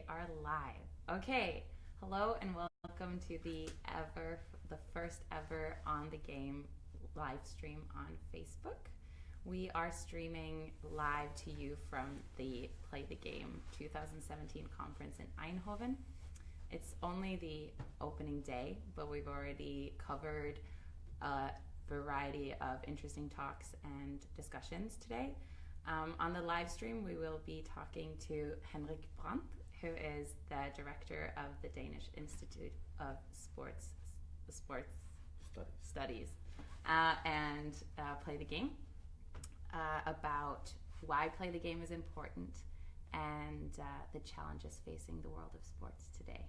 are live. Okay, hello and welcome to the first ever On the Game live stream on Facebook. We are streaming live to you from the Play the Game 2017 conference in Eindhoven. It's only the opening day, but we've already covered a variety of interesting talks and discussions today. On the live stream, we will be talking to Henrik Brandt, who is the director of the Danish Institute of Sports Studies, and Play the Game, about why Play the Game is important and the challenges facing the world of sports today.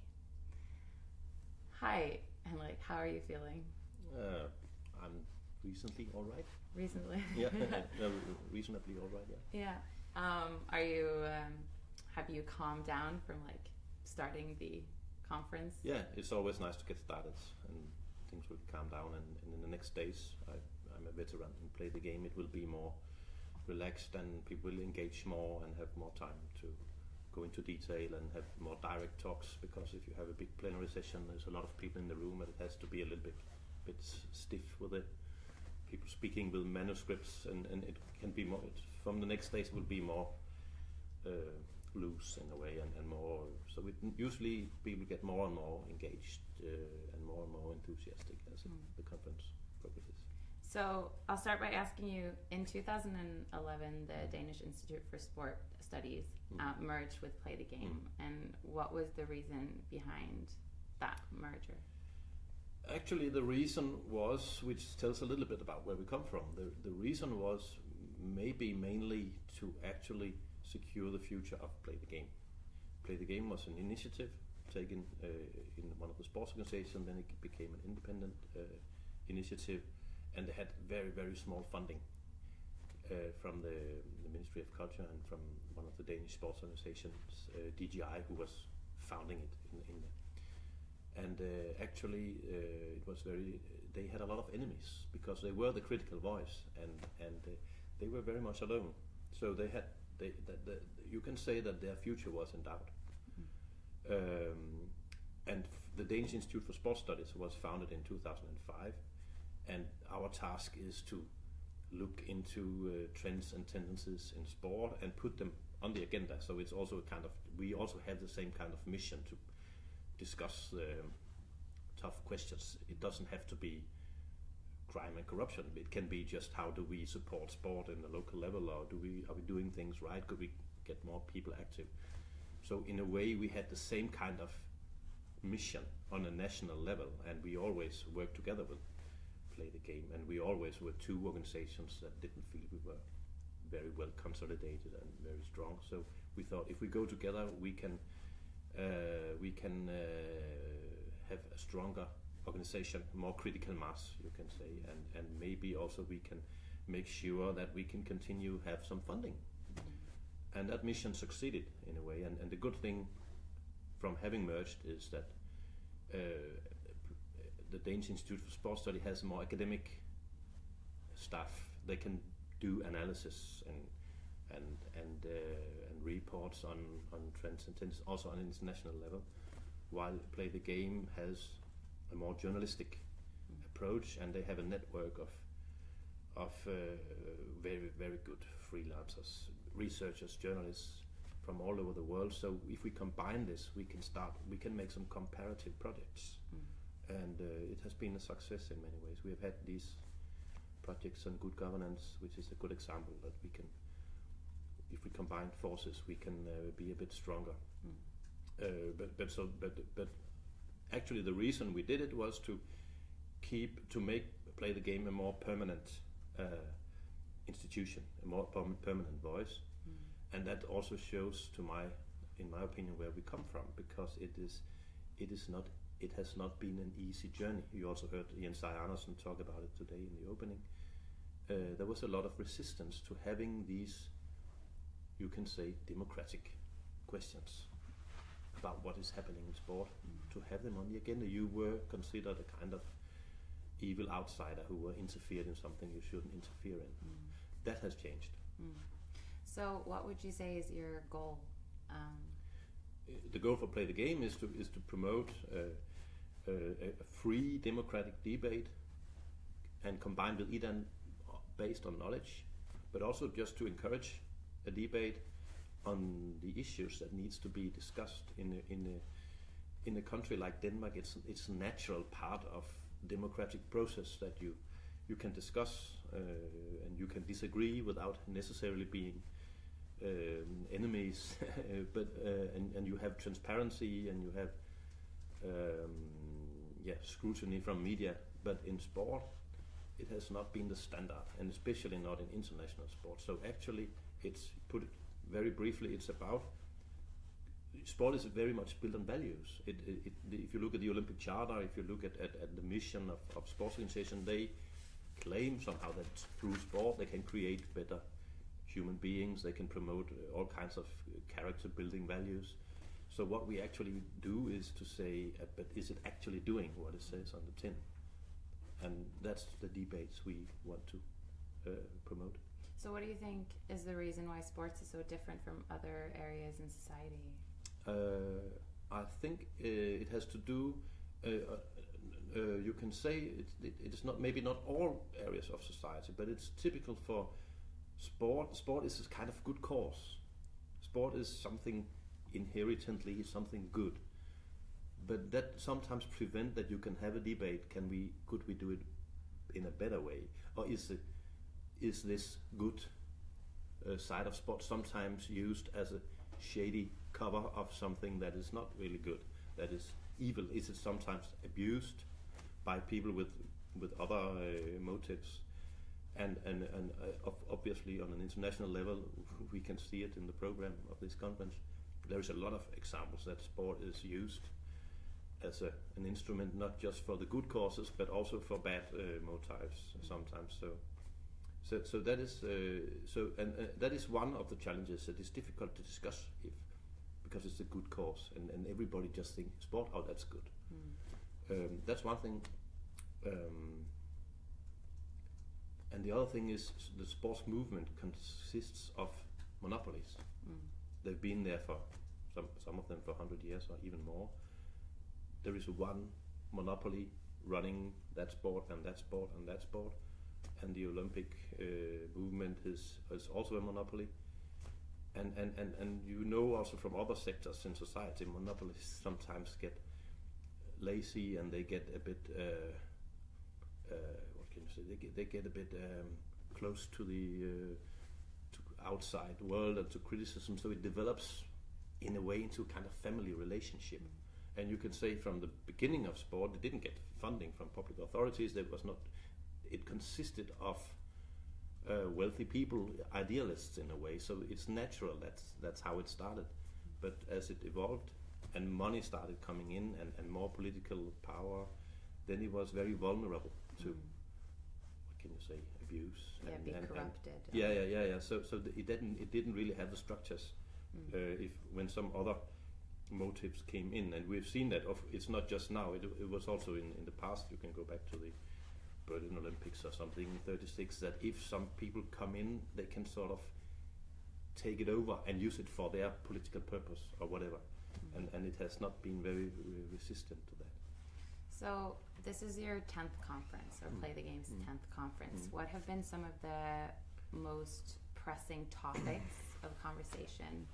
Hi, Henrik. How are you feeling? I'm recently all right. Recently? Yeah, reasonably all right, yeah. Yeah. Are you, have you calmed down from starting the conference? Yeah, it's always nice to get started and things will calm down, and in the next days, I'm a veteran and Play the Game. It will be more relaxed and people will engage more and have more time to go into detail and have more direct talks, because if you have a big plenary session, there's a lot of people in the room and it has to be a little bit stiff with it. People speaking with manuscripts, and it can be more, from the next days will be more loose in a way and more, so usually people get more and more engaged and more enthusiastic as the conference progresses. So I'll start by asking you, in 2011 the Danish Institute for Sport Studies merged with Play the Game, and what was the reason behind that merger? Actually, the reason was, which tells a little bit about where we come from, the reason was mainly to actually secure the future of Play the Game. Play the Game was an initiative taken in one of the sports organizations, then it became an independent initiative, and they had very, very small funding from the Ministry of Culture and from one of the Danish sports organizations, DGI, who was founding it in and actually it was they had a lot of enemies because they were the critical voice, and they were very much alone. So you can say that their future was in doubt. And the Danish Institute for Sports Studies was founded in 2005, and our task is to look into trends and tendencies in sport and put them on the agenda. So it's also we also have the same kind of mission to discuss tough questions. It doesn't have to be crime and corruption. It can be just how do we support sport in the local level, or are we doing things right? Could we get more people active? So in a way, we had the same kind of mission on a national level, and we always worked together with Play the Game, and we always were two organizations that didn't feel we were very well consolidated and very strong. So we thought if we go together, we can have a stronger organization, more critical mass, you can say, and maybe also we can make sure that we can continue have some funding. And that mission succeeded in a way, and the good thing from having merged is that the Danish Institute for Sports Study has more academic staff. They can do analysis and reports on trends and tendencies, also on an international level, while Play the Game has a more journalistic approach, and they have a network of very, very good freelancers, researchers, journalists from all over the world. So if we combine this, we can make some comparative projects, and it has been a success in many ways. We have had these projects on good governance, which is a good example that we can, if we combine forces, we can be a bit stronger. But actually, the reason we did it was to make Play the Game a more permanent institution, a more permanent voice, and that also shows, in my opinion, where we come from, because it has not been an easy journey. You also heard Jens Andersen talk about it today in the opening. There was a lot of resistance to having these, you can say, democratic questions about what is happening in sport, to have them on the agenda. You were considered a kind of evil outsider who were interfered in something you shouldn't interfere in. That has changed. So what would you say is your goal the goal for Play the Game is to promote a free democratic debate and combined with it and based on knowledge, but also just to encourage a debate on the issues that needs to be discussed in a country like Denmark. It's a natural part of democratic process that you can discuss and you can disagree without necessarily being enemies, but and you have transparency and you have scrutiny from media. But in sport, it has not been the standard, and especially not in international sport. So actually, it's put it very briefly. It's about sport is very much built on values. If you look at the Olympic Charter, if you look at the mission of sports organization, they claim somehow that through sport they can create better human beings, they can promote all kinds of character building values. So what we actually do is to say, but is it actually doing what it says on the tin? And that's the debates we want to promote. So what do you think is the reason why sports is so different from other areas in society? I think it has to do, you can say it is not, maybe not all areas of society, but it's typical for sport. Sport is a kind of good cause. Sport is something inherently something good, but that sometimes prevent that you can have a debate. Could we do it in a better way, or is this good side of sport sometimes used as a shady cover of something that is not really good, that is evil? Is it sometimes abused by people with other motives? And obviously on an international level, we can see it in the program of this conference. There is a lot of examples that sport is used as an instrument, not just for the good causes, but also for bad motives sometimes. So that is that is one of the challenges. That is difficult to discuss because it's a good cause, and everybody just thinks sport. Oh, that's good. That's one thing. And the other thing is the sports movement consists of monopolies. They've been there for some of them for 100 years or even more. There is one monopoly running that sport and that sport and that sport, and the Olympic movement is also a monopoly. And you know also from other sectors in society, monopolies sometimes get lazy and they get a bit what can you say? They get a bit close to the to outside world and to criticism. So it develops in a way into a kind of family relationship. And you can say from the beginning of sport, it didn't get funding from public authorities. There was not. It consisted of wealthy people, idealists in a way. So it's natural. That's how it started. But as it evolved and money started coming in and more political power, then it was very vulnerable to what can you say, abuse. Be corrupted. So it didn't really have the structures. When some other motives came in, and we've seen that it's not just now. It was also in the past. You can go back to the Berlin Olympics or something in '36. That if some people come in, they can sort of take it over and use it for their political purpose or whatever. And it has not been very resistant to that. So this is your 10th conference, or Play the Game's 10th conference. What have been some of the most pressing topics of conversation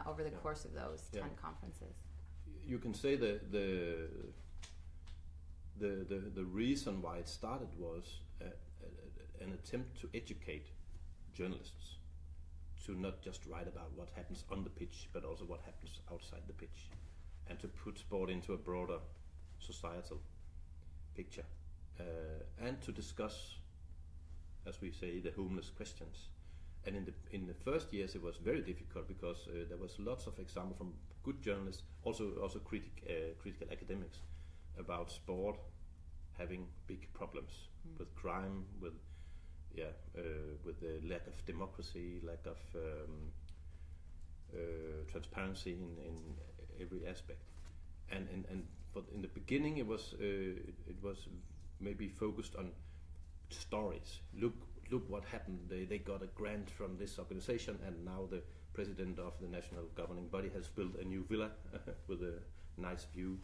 over the course of those 10 conferences? You can say that the reason why it started was an attempt to educate journalists to not just write about what happens on the pitch, but also what happens outside the pitch, and to put sport into a broader societal picture, and to discuss, as we say, the homeless questions. And in the first years, it was very difficult because there was lots of examples from good journalists, also critical academics, about sport having big problems with crime, with the lack of democracy, lack of transparency in every aspect. And in the beginning, it was maybe focused on stories. Look look what happened. They got a grant from this organization, and now the president of the national governing body has built a new villa with a nice view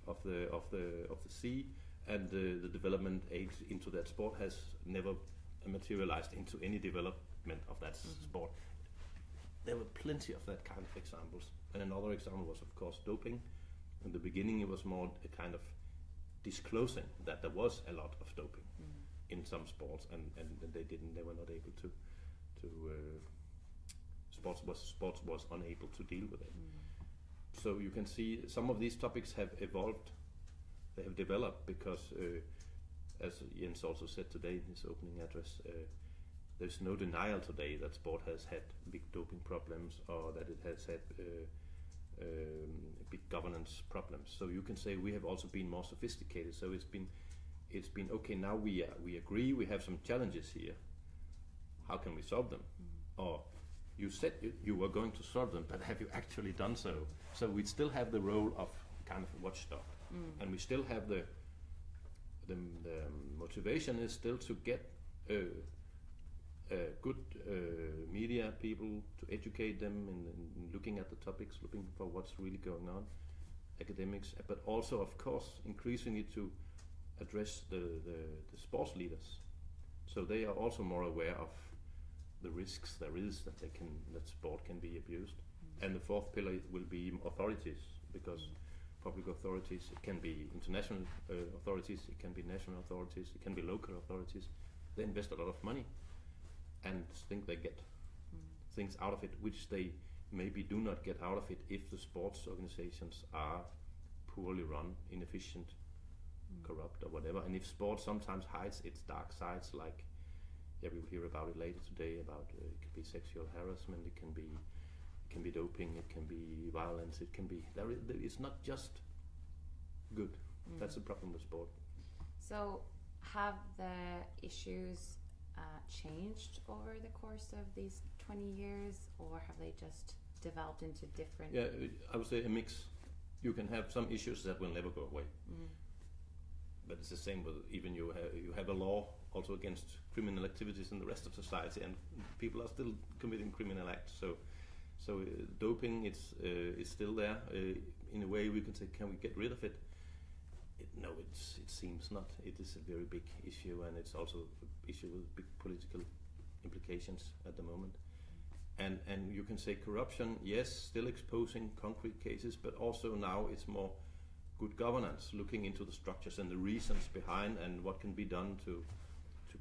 of the sea, and the development aid into that sport has never materialized into any development of that sport. There were plenty of that kind of examples, and another example was of course doping. In the beginning it was more a kind of disclosing that there was a lot of doping in some sports, and they were not able to sports was unable to deal with it. So you can see some of these topics have evolved, they have developed because as Jens also said today in his opening address, there's no denial today that sport has had big doping problems, or that it has had big governance problems. So you can say we have also been more sophisticated. So it's been okay. Now we agree we have some challenges here. How can we solve them? Or you said you were going to solve them, but have you actually done so? So we still have the role of kind of a watchdog, and we still have the motivation is still to get good media people to educate them in looking at the topics, looking for what's really going on, academics, but also of course increasingly to address the sports leaders, so they are also more aware of the risks there is that sport can be abused. And the fourth pillar will be authorities, because public authorities, it can be international authorities, it can be national authorities, it can be local authorities. They invest a lot of money and think they get things out of it which they maybe do not get out of it if the sports organizations are poorly run, inefficient, corrupt or whatever. And if sport sometimes hides its dark sides, like we will hear about it later today, about it can be sexual harassment, it can be doping, it can be violence, it can be it's not just good. That's the problem with sport. So have the issues changed over the course of these 20 years, or have they just developed into different? Yeah, I would say a mix. You can have some issues that will never go away, but it's the same with even you have a law also against criminal activities in the rest of society, and people are still committing criminal acts. So doping is still there. In a way, we can say, can we get rid of it? No, it seems not. It is a very big issue, and it's also an issue with big political implications at the moment. And you can say corruption, yes, still exposing concrete cases, but also now it's more good governance, looking into the structures and the reasons behind, and what can be done to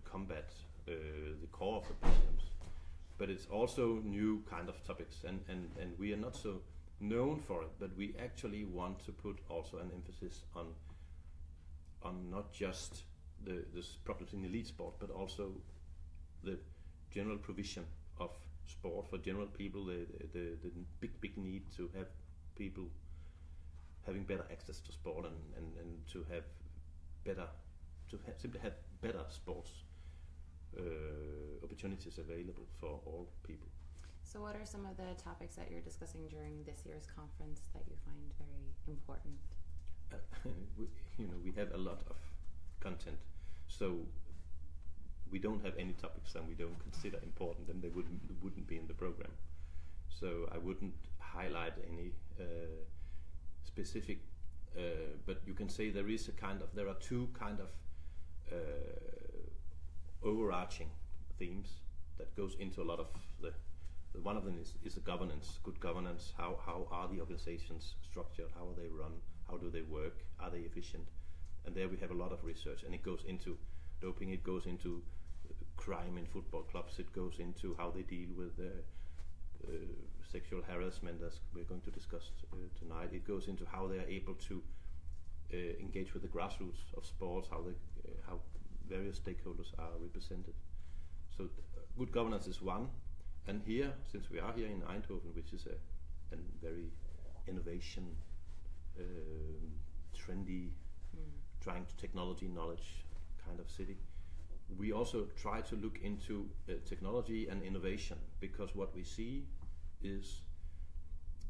combat the core of the problems. But it's also new kind of topics, and we are not so known for it, but we actually want to put also an emphasis on not just the problems in elite sport, but also the general provision of sport for general people, the big need to have people having better access to sport, and to have better, simply have better sports opportunities available for all people. So what are some of the topics that you're discussing during this year's conference that you find very important? We have a lot of content, so we don't have any topics that we don't consider important, and they wouldn't be in the program. So I wouldn't highlight any specific, but you can say there are two kind of overarching themes that goes into a lot of one of them is the governance, good governance. How are the organizations structured? How are they run? How do they work? Are they efficient? And there we have a lot of research, and it goes into doping, it goes into crime in football clubs, it goes into how they deal with sexual harassment, as we're going to discuss tonight. It goes into how they are able to engage with the grassroots of sports, how various stakeholders are represented. So good governance is one, and here, since we are here in Eindhoven, which is a very innovation, trendy, trying to technology knowledge kind of city, we also try to look into technology and innovation, because what we see is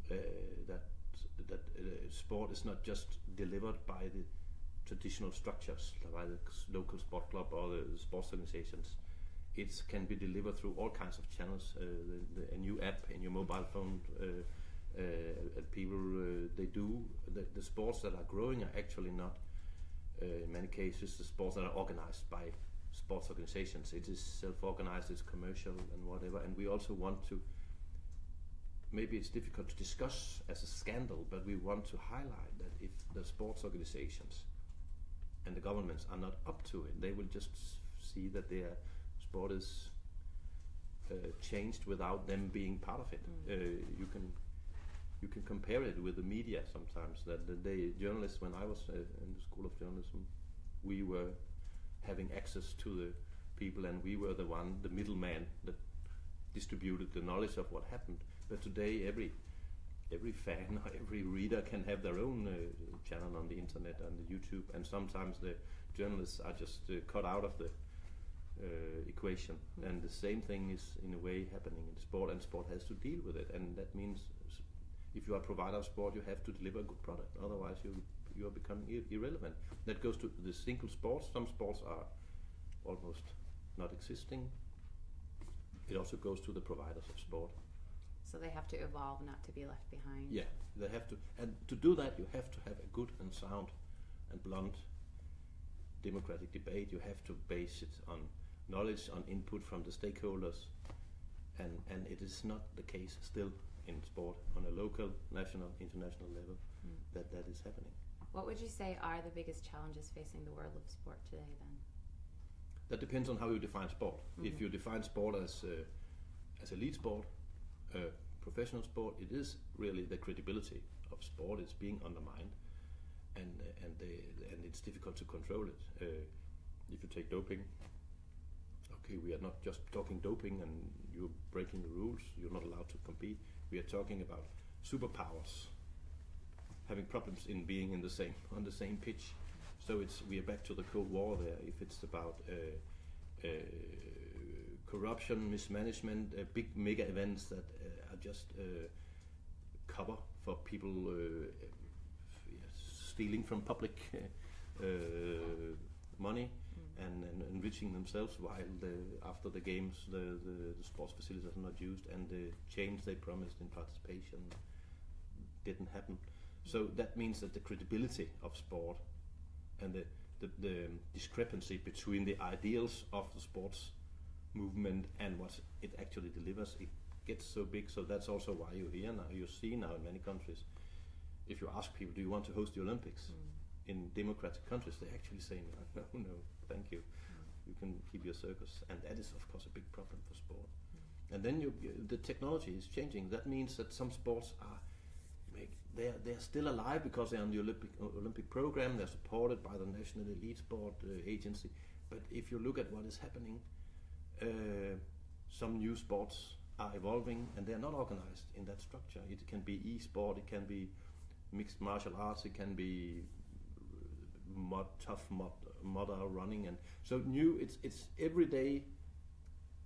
that sport is not just delivered by the traditional structures, by the local sport club or the sports organizations. it can be delivered through all kinds of channels. A new app in your mobile phone. People they do the sports that are growing are actually not in many cases the sports that are organized by sports organizations. It is self-organized, it's commercial and whatever. And we also want to. Maybe it's difficult to discuss as a scandal, but we want to highlight that if the sports organizations and the governments are not up to it, they will just see that their sport is changed without them being part of it. You can compare it with the media sometimes. That the journalists, when I was in the School of Journalism, we were having access to the people, and we were the middleman that distributed the knowledge of what happened. But today, every fan or every reader can have their own channel on the internet and the YouTube, and sometimes the journalists are just cut out of the equation. And the same thing is in a way happening in sport, and sport has to deal with it. And that means if you are a provider of sport, you have to deliver a good product. Otherwise, you are becoming irrelevant. That goes to the single sports. Some sports are almost not existing. It also goes to the providers of sport. So they have to evolve, not to be left behind. Yeah, they have to. And to do that, you have to have a good and sound and blunt democratic debate. You have to base it on knowledge, on input from the stakeholders. And it is not the case still in sport on a local, national, international level that is happening. What would you say are the biggest challenges facing the world of sport today then? That depends on how you define sport. If you define sport as elite sport, professional sport, it is really the credibility of sport is being undermined, and it's difficult to control it. If you take doping, okay, we are not just talking doping and you're breaking the rules, you're not allowed to compete. We are talking about superpowers having problems in being on the same pitch. So we are back to the Cold War there. If it's about corruption, mismanagement, big mega events that are just cover for people stealing from public money and enriching themselves while after the games the sports facilities are not used, and the change they promised in participation didn't happen. So that means that the credibility of sport and the discrepancy between the ideals of the sports movement and what it actually delivers, it gets so big. So that's also why you see now in many countries, if you ask people, do you want to host the Olympics? In democratic countries, they actually say no, thank you. You can keep your circus, and that is of course a big problem for sport. And then the technology is changing. That means that some sports are they're still alive because they're on the Olympic program. They're supported by the National Elite Sport Agency. But if you look at what is happening, some new sports are evolving, and they're not organized in that structure. It can be e-sport, it can be mixed martial arts, it can be tough mudder running, and so new. It's every day.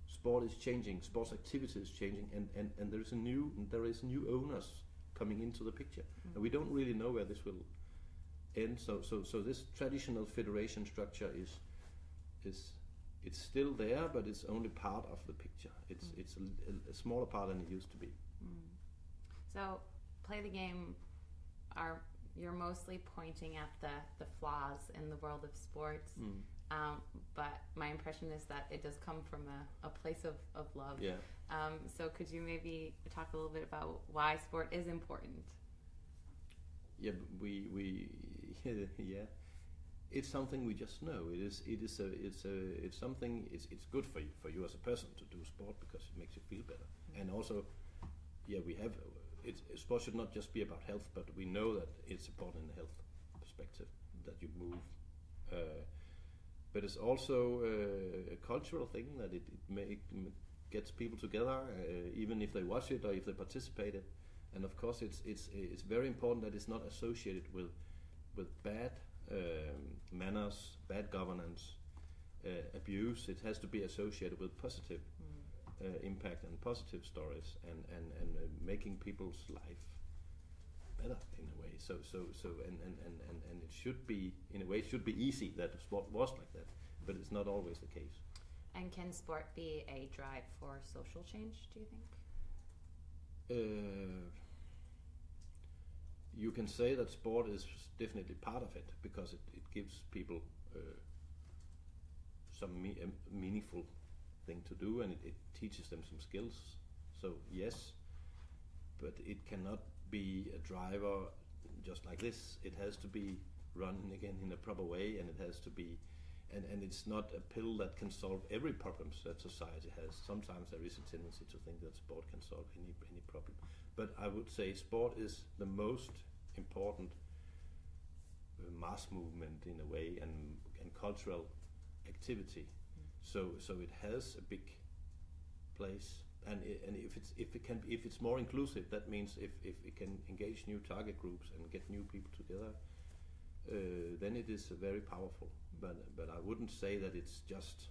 Sport is changing. Sports activity is changing, and there is new owners coming into the picture, and we don't really know where this will end. So this traditional federation structure is it's still there, but it's only part of the picture. It's a smaller part than it used to be. So Play the Game you're mostly pointing at the flaws in the world of sports, but my impression is that it does come from a place of love. Yeah. So could you maybe talk a little bit about why sport is important? Yeah, yeah. It's something we just know. It's something. It's good for you as a person to do sport because it makes you feel better, and also, yeah, we have. Sport should not just be about health, but we know that it's important in the health perspective that you move. But it's also a cultural thing that it gets people together, even if they watch it or if they participate it. And of course, it's very important that it's not associated with bad manners, bad governance, abuse. It has to be associated with positive impact and positive stories, and making people's life better in a way. So and it should be, in a way, it should be easy that sport was like that, but it's not always the case. And can sport be a drive for social change, do you think? You can say that sport is definitely part of it because it gives people some meaningful thing to do, and it teaches them some skills. So yes, but it cannot be a driver just like this. It has to be run again in a proper way, and it has to be, and it's not a pill that can solve every problem that society has. Sometimes there is a tendency to think that sport can solve any problem, but I would say sport is the most important mass movement in a way, and cultural activity. So it has a big place, and if it's more inclusive, that means if it can engage new target groups and get new people together, then it is very powerful. But I wouldn't say that it's just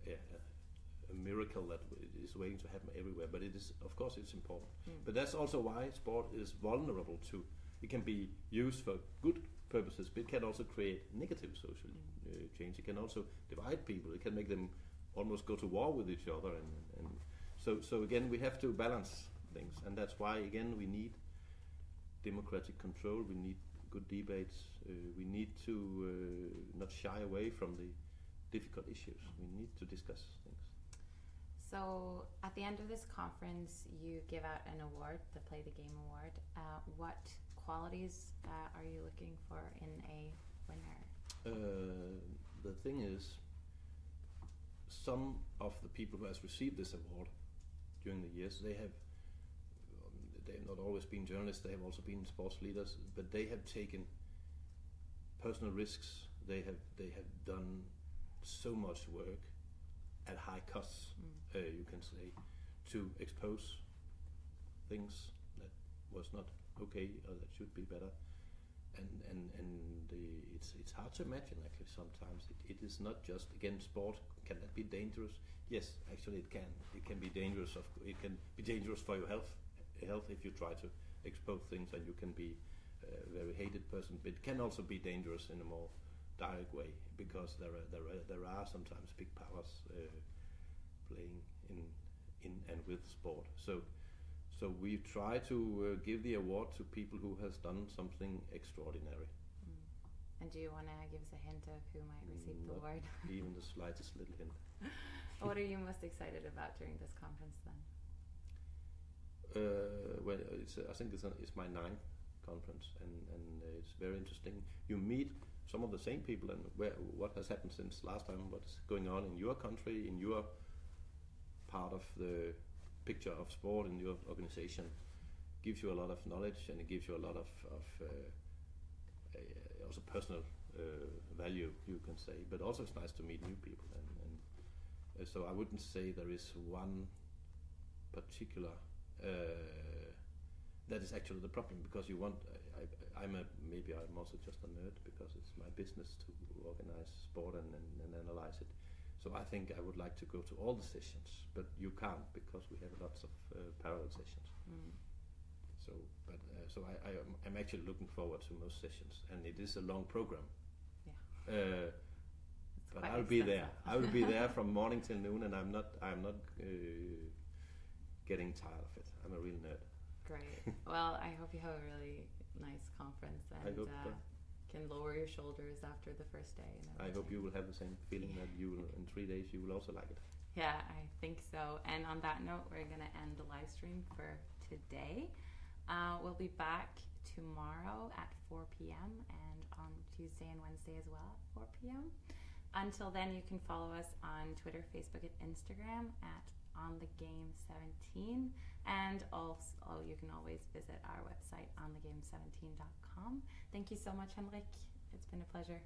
a miracle that is waiting to happen everywhere. But it is, of course, it's important. But that's also why sport is vulnerable to. It can be used for good purposes, but it can also create negative social change. It can also divide people. It can make them almost go to war with each other, and so again we have to balance things, and that's why again we need democratic control. We need good debates. We need to not shy away from the difficult issues. We need to discuss things. So at the end of this conference, you give out an award, the Play the Game Award. What qualities are you looking for in a winner? The thing is, some of the people who has received this award during the years, they have not always been journalists. They have also been sports leaders, but they have taken personal risks. They have done so much work at high costs, you can say, to expose things that was not okay or that should be better. It's hard to imagine actually sometimes. It is not just, again, sport. Can that be dangerous? Yes, actually it can. It can be dangerous. It can be dangerous for your health if you try to expose things, and you can be a very hated person. But it can also be dangerous in a more direct way, because there are sometimes big powers playing in and with sport. So we try to give the award to people who has done something extraordinary. And do you want to give us a hint of who might receive the award? Even the slightest little hint. What are you most excited about during this conference then? Well, I think it's my 9th conference, and it's very interesting. You meet some of the same people, and what has happened since last time, what's going on in your country, in your part of the picture of sport in your organization, gives you a lot of knowledge, and it gives you a lot of also personal value, you can say. But also it's nice to meet new people, and so I wouldn't say there is one particular that is actually the problem, because you want. Maybe I'm also just a nerd, because it's my business to organize sport and analyze it. So I think I would like to go to all the sessions, but you can't, because we have lots of parallel sessions. So I'm actually looking forward to most sessions, and it is a long program. Yeah. But I'll be there. I will be there from morning till noon, and I'm not getting tired of it. I'm a real nerd. Great. Well, I hope you have a really nice conference, and can lower your shoulders after the first day. I hope you will have the same feeling that you will, in 3 days you will also like it. Yeah, I think so. And on that note, we're going to end the live stream for today. We'll be back tomorrow at 4 p.m. and on Tuesday and Wednesday as well at 4 p.m. Until then, you can follow us on Twitter, Facebook, and Instagram at onthegame17, and also you can always visit our website onthegame17.com. Thank you so much, Henrik. It's been a pleasure.